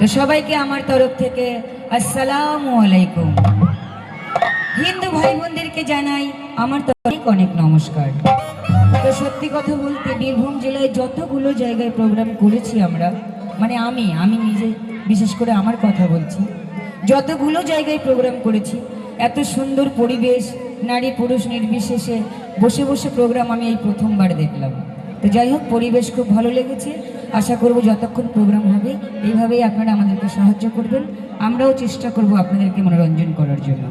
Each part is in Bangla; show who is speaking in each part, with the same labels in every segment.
Speaker 1: তো সবাইকে আমার তরফ থেকে আসসালামু আলাইকুম। হিন্দু ভাই বোনদেরকে জানাই আমার অনেক অনেক নমস্কার। তো সত্যি কথা বলতে বীরভূম জেলায় যতগুলো জায়গায় প্রোগ্রাম করেছি আমরা, মানে আমি নিজে বিশেষ করে আমার কথা বলছি, যতগুলো জায়গায় প্রোগ্রাম করেছি, এত সুন্দর পরিবেশ, নারী পুরুষ নির্বিশেষে বসে বসে প্রোগ্রাম আমি এই প্রথমবার দেখলাম। তো যাই হোক, পরিবেশ খুব ভালো লেগেছে। আশা করব যতক্ষণ প্রোগ্রাম হবে এইভাবেই আপনারা আমাদেরকে সাহায্য করবেন, আমরাও চেষ্টা করব আপনাদেরকে মনোরঞ্জন করার জন্য।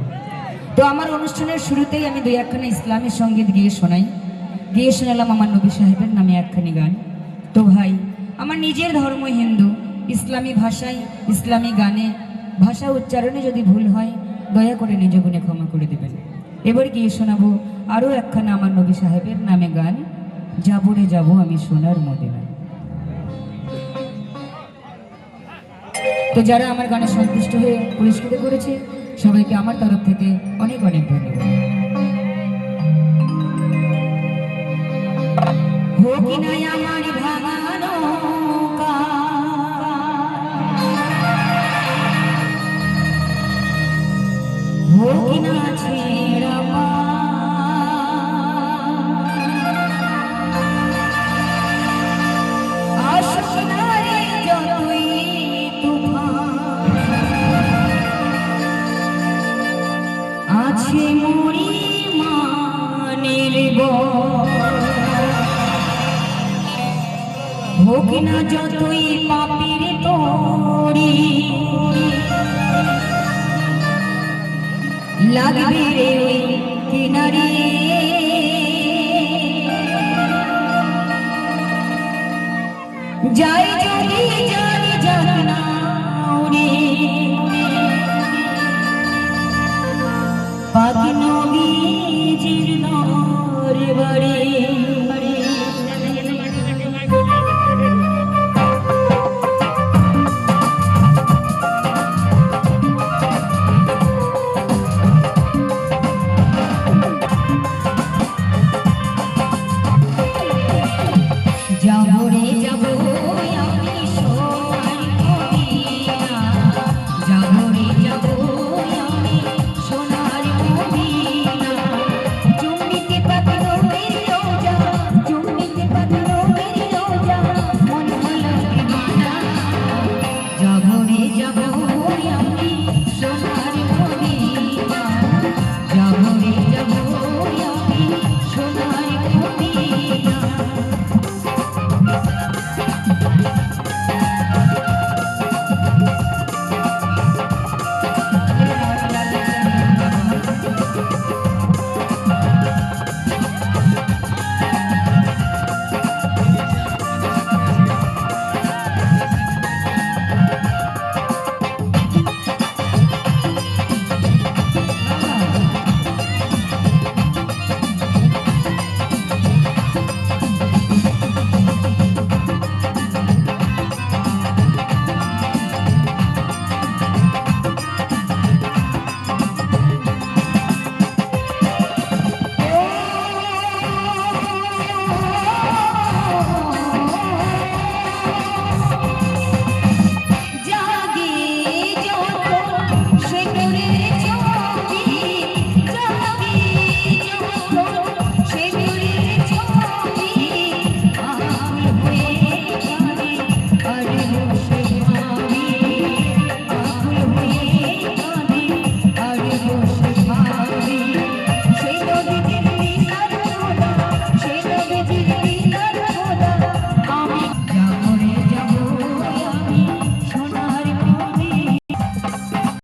Speaker 1: তো আমার অনুষ্ঠানের শুরুতেই আমি দুই একখানা ইসলামী সঙ্গীত গিয়ে শোনালাম আমার নবী সাহেবের নামে একখানি গান। তো ভাই, আমার নিজের ধর্ম হিন্দু, ইসলামী ভাষায় ইসলামী গানে ভাষা উচ্চারণে যদি ভুল হয় দয়া করে নিজ গুণে ক্ষমা করে দেবেন। এবার গিয়ে শোনাবো আরও একখানা আমার নবী সাহেবের নামে গান, যাবো রে যাবো আমি সোনার মদিনা। তো যারা আমার গানে সন্তুষ্ট হয়ে পুরস্কৃত করেছে সবাইকে আমার তরফ থেকে অনেক অনেক ধন্যবাদ। হোক না আমার ভাঙানো হোক না ছেড়া আছে মরি মানের হোক না যতই পাপের তোরি লাগবে রে কিনারে যাই যদি জানি জানা রে পাক নবীজির দরবারে যাবো রে